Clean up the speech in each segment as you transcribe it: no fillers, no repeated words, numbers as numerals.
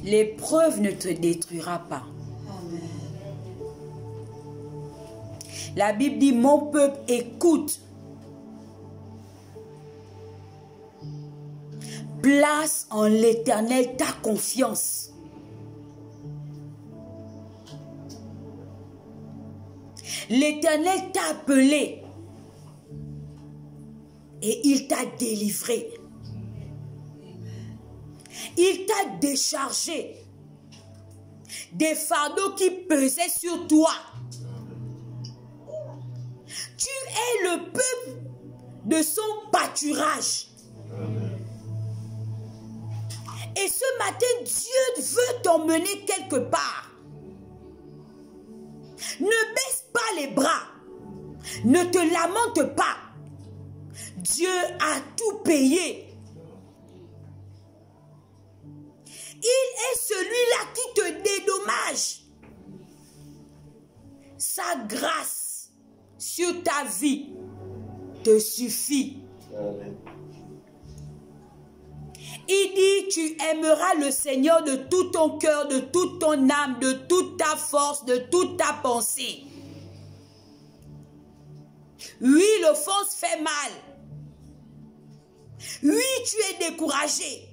L'épreuve ne te détruira pas. La Bible dit, mon peuple, écoute. Place en l'Éternel ta confiance. L'Éternel t'a appelé et il t'a délivré. Il t'a déchargé des fardeaux qui pesaient sur toi. Tu es le peuple de son pâturage. Et ce matin, Dieu veut t'emmener quelque part. Ne baisse pas les bras. Ne te lamente pas. Dieu a tout payé. Il est celui-là qui te dédommage. Sa grâce sur ta vie te suffit. Amen. Il dit, tu aimeras le Seigneur de tout ton cœur, de toute ton âme, de toute ta force, de toute ta pensée. Oui, l'offense fait mal. Oui, tu es découragé.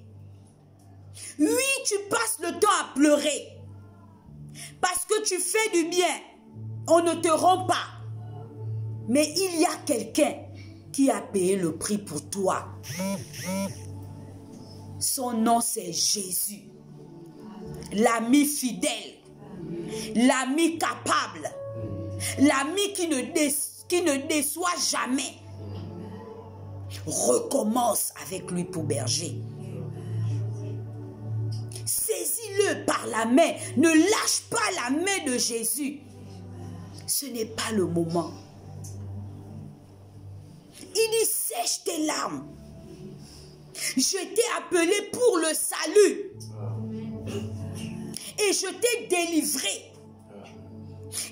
Oui, tu passes le temps à pleurer. Parce que tu fais du bien. On ne te rend pas. Mais il y a quelqu'un qui a payé le prix pour toi. Son nom, c'est Jésus. L'ami fidèle. L'ami capable. L'ami qui ne déçoit jamais. Recommence avec lui pour berger. Saisis-le par la main. Ne lâche pas la main de Jésus. Ce n'est pas le moment. Il dit, sèche tes larmes. Je t'ai appelé pour le salut. Et je t'ai délivré.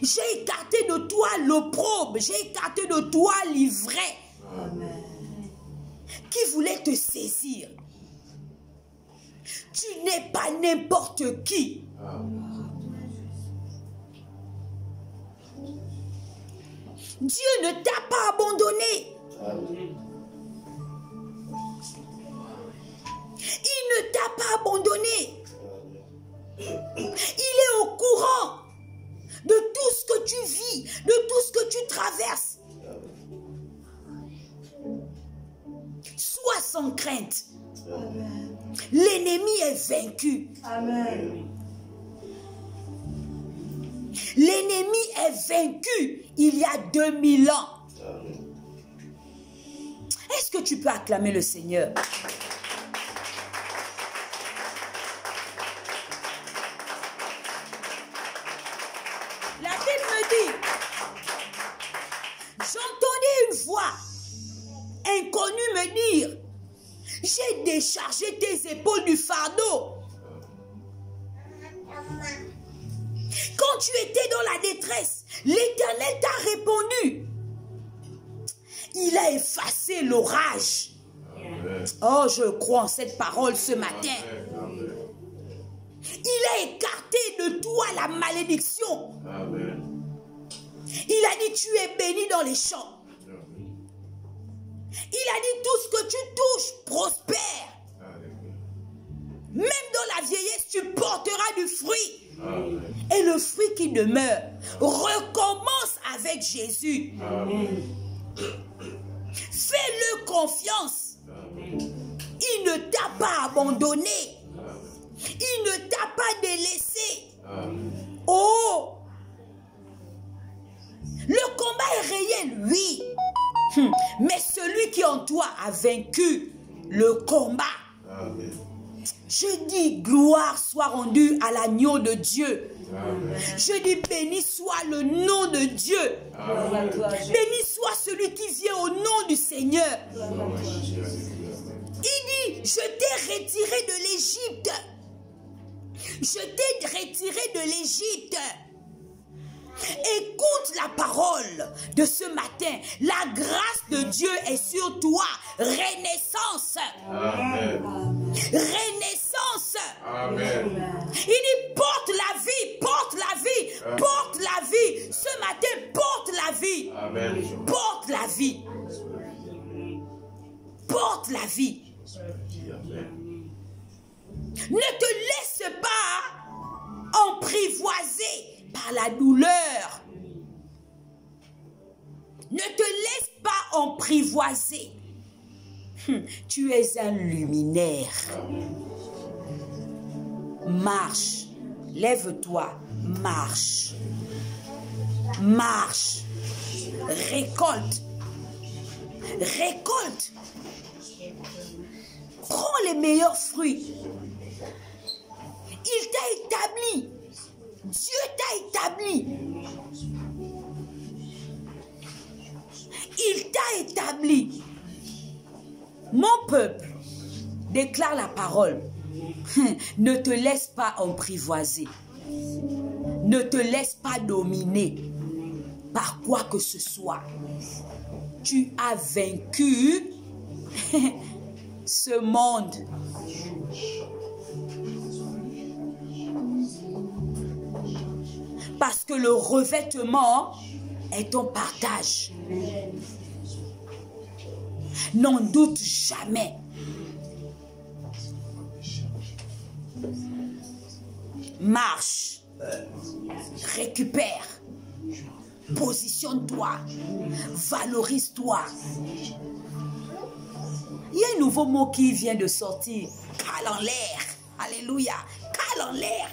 J'ai écarté de toi l'opprobre. J'ai écarté de toi l'ivraie. Qui voulait te saisir. Tu n'es pas n'importe qui. Dieu ne t'a pas abandonné. Il ne t'a pas abandonné. Il est au courant de tout ce que tu vis, de tout ce que tu traverses. Sois sans crainte. L'ennemi est vaincu. Amen. L'ennemi est vaincu il y a 2000 ans. Est-ce que tu peux acclamer le Seigneur? La Bible me dit, j'entendais une voix inconnue me dire, j'ai déchargé tes épaules du fardeau. Quand tu étais dans la détresse, l'Éternel t'a répondu. Il a effacé l'orage. Oh, je crois en cette parole ce matin. Il a écarté de toi la malédiction. Il a dit, tu es béni dans les champs. Il a dit, tout ce que tu touches prospère. Même dans la vieillesse, tu porteras du fruit. Amen. Et le fruit qui demeure, recommence avec Jésus. Fais-le confiance. Il ne t'a pas abandonné. Il ne t'a pas délaissé. Oh! Le combat est réel, oui. Mais celui qui en toi a vaincu le combat. Amen. Je dis gloire soit rendue à l'agneau de Dieu. Amen. Je dis béni soit le nom de Dieu. Amen. Béni soit celui qui vient au nom du Seigneur. Amen. Il dit, je t'ai retiré de l'Égypte. Je t'ai retiré de l'Égypte. Écoute la parole de ce matin. La grâce de Dieu est sur toi. Renaissance. Amen. Renaissance. Amen. Il dit porte la vie, porte la vie, porte la vie. Ce matin, porte la vie. Amen. Porte la vie. Porte la vie. Ne te laisse pas emprivoiser par la douleur. Ne te laisse pas emprivoiser. Tu es un luminaire. Marche. Lève-toi. Marche. Marche. Récolte. Récolte. Prends les meilleurs fruits. Il t'a établi. Dieu t'a établi. Il t'a établi. Mon peuple, déclare la parole. Ne te laisse pas emprivoiser. Ne te laisse pas dominer par quoi que ce soit. Tu as vaincu ce monde. Parce que le revêtement est ton partage. N'en doute jamais. Marche. Récupère. Positionne-toi. Valorise-toi. Il y a un nouveau mot qui vient de sortir. Cale en l'air. Alléluia. Cale en l'air.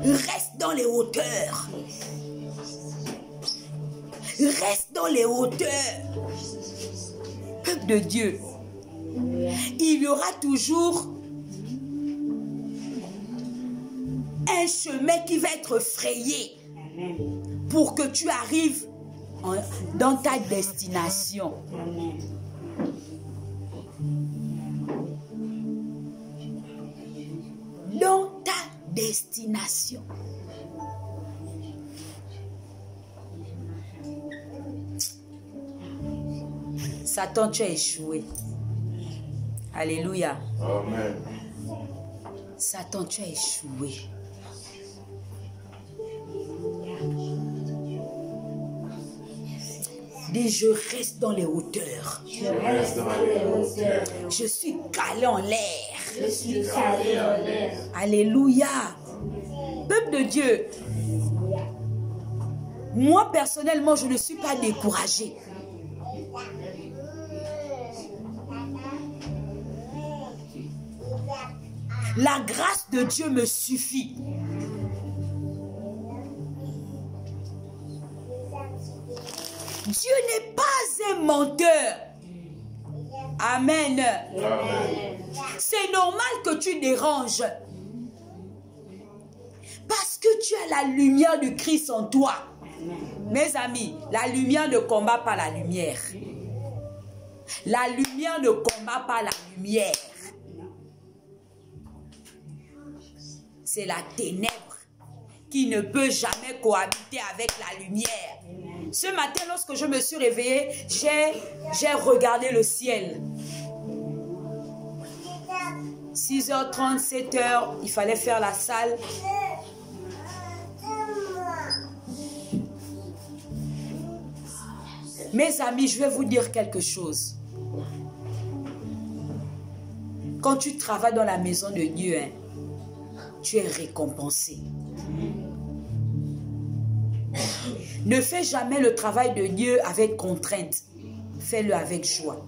Reste dans les hauteurs. Reste dans les hauteurs. Peuple de Dieu, il y aura toujours un chemin qui va être frayé pour que tu arrives dans ta destination. Dans ta destination. Satan, tu as échoué. Alléluia. Amen. Satan, tu as échoué. Dis, je reste dans les hauteurs. Je reste dans les hauteurs. Je suis calé en l'air. Je suis calé en l'air. Alléluia. Peuple de Dieu, moi personnellement, je ne suis pas découragée. La grâce de Dieu me suffit. Dieu n'est pas un menteur. Amen. Amen. C'est normal que tu déranges. Parce que tu as la lumière du Christ en toi. Mes amis, la lumière ne combat pas la lumière. La lumière ne combat pas la lumière. C'est la ténèbre qui ne peut jamais cohabiter avec la lumière. Ce matin, lorsque je me suis réveillée, j'ai regardé le ciel. 6h30, 7h, il fallait faire la salle. Mes amis, je vais vous dire quelque chose. Quand tu travailles dans la maison de Dieu, tu es récompensé. Ne fais jamais le travail de Dieu avec contrainte. Fais-le avec joie.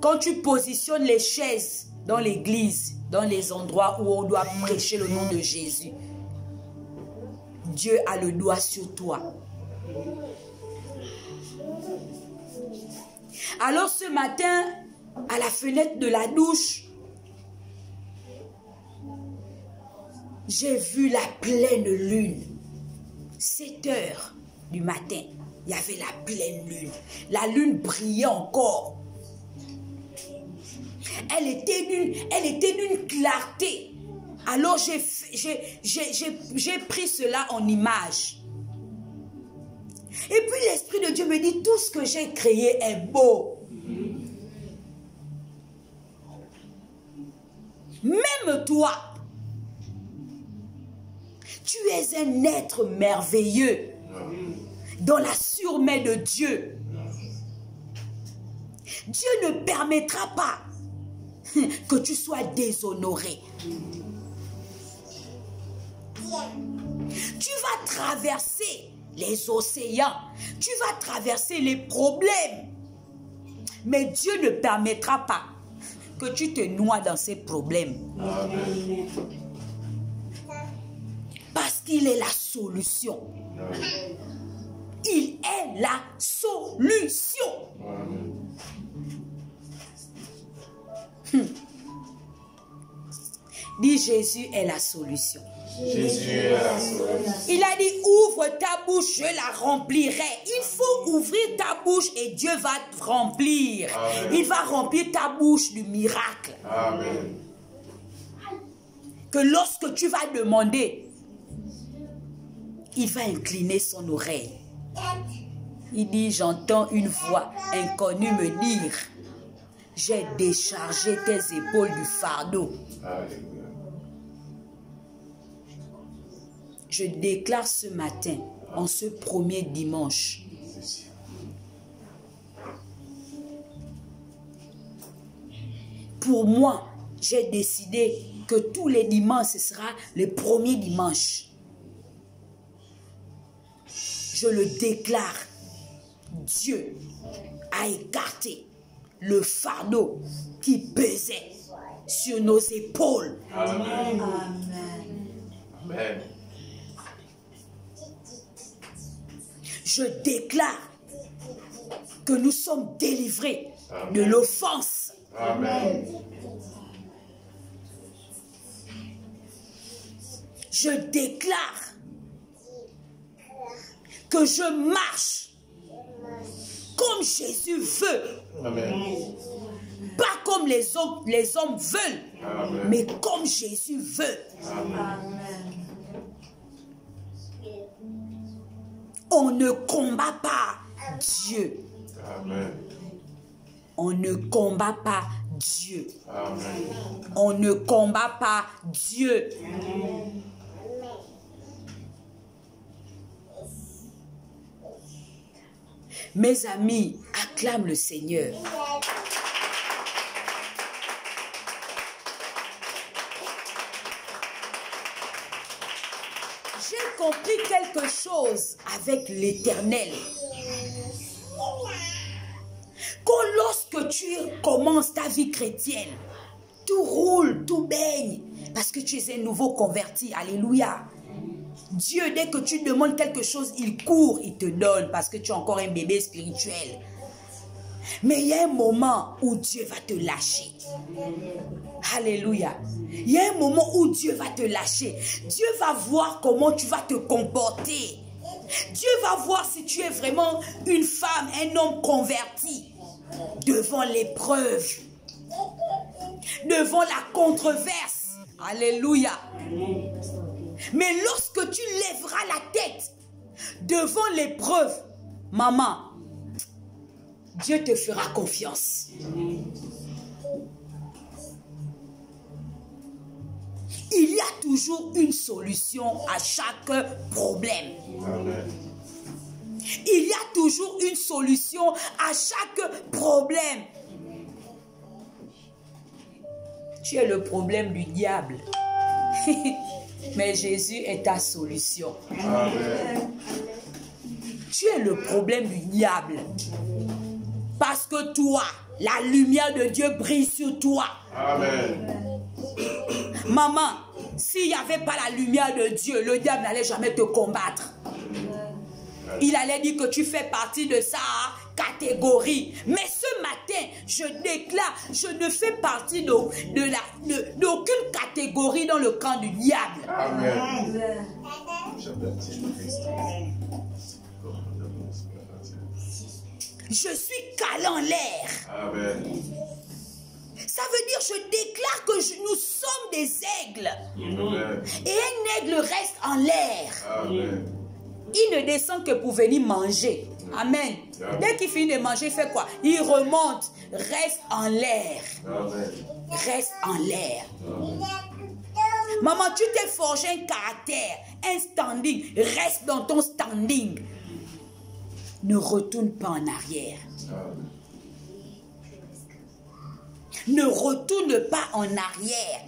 Quand tu positionnes les chaises dans l'église, dans les endroits où on doit prêcher le nom de Jésus, Dieu a le doigt sur toi. Alors ce matin, à la fenêtre de la douche, j'ai vu la pleine lune. 7 heures du matin, il y avait la pleine lune. La lune brillait encore. Elle était d'une clarté. Alors j'ai pris cela en image. Et puis l'Esprit de Dieu me dit, tout ce que j'ai créé est beau. Même toi, tu es un être merveilleux dans la surmain de Dieu. Dieu ne permettra pas que tu sois déshonoré. Tu vas traverser les océans, tu vas traverser les problèmes, mais Dieu ne permettra pas que tu te noies dans ces problèmes. Amen. Parce qu'il est la solution. Amen. Il est la solution. Amen. Dis, Jésus est la solution. Jésus est la solution. Il a dit, ouvre ta bouche, je la remplirai. Il faut ouvrir ta bouche et Dieu va te remplir. Amen. Il va remplir ta bouche du miracle. Amen. Que lorsque tu vas demander, il va incliner son oreille. Il dit, j'entends une voix inconnue me dire, j'ai déchargé tes épaules du fardeau. Alléluia. Je déclare ce matin, en ce premier dimanche, pour moi, j'ai décidé que tous les dimanches, ce sera le premier dimanche. Je le déclare, Dieu a écarté le fardeau qui pesait sur nos épaules. Amen. Amen. Amen. Je déclare que nous sommes délivrés de Amen. l'offense. Amen. Je déclare que je marche comme Jésus veut, Amen. pas comme les hommes veulent, Amen. mais comme Jésus veut. Amen. On ne combat pas Dieu. Amen. On ne combat pas Dieu. Amen. On ne combat pas Dieu. Mes amis, acclament le Seigneur. J'ai compris quelque chose avec l'Éternel. Quand lorsque tu commences ta vie chrétienne, tout roule, tout baigne, parce que tu es un nouveau converti. Alléluia. Dieu, dès que tu demandes quelque chose, il court, il te donne, parce que tu es encore un bébé spirituel. Mais il y a un moment où Dieu va te lâcher. Alléluia. Il y a un moment où Dieu va te lâcher. Dieu va voir comment tu vas te comporter. Dieu va voir si tu es vraiment une femme, un homme converti devant l'épreuve, devant la controverse. Alléluia. Mais lorsque tu lèveras la tête devant l'épreuve, maman, Dieu te fera confiance. Il y a toujours une solution à chaque problème. Amen. Il y a toujours une solution à chaque problème. Tu es le problème du diable. Mais Jésus est ta solution. Amen. Tu es le problème du diable. Parce que toi, la lumière de Dieu brille sur toi. Amen. Maman, s'il n'y avait pas la lumière de Dieu, le diable n'allait jamais te combattre. Il allait dire que tu fais partie de sa catégorie. Mais ce matin, je déclare, je ne fais partie d'aucune catégorie dans le camp du diable. Amen. Je suis calé en l'air. Amen. Ça veut dire, je déclare que nous sommes des aigles. Amen. Et un aigle reste en l'air. Amen. il ne descend que pour venir manger. Amen. Dès qu'il finit de manger, il fait quoi? Il remonte, reste en l'air. Reste en l'air. Maman, tu t'es forgé un caractère, un standing. Reste dans ton standing. Ne retourne pas en arrière. Ne retourne pas en arrière.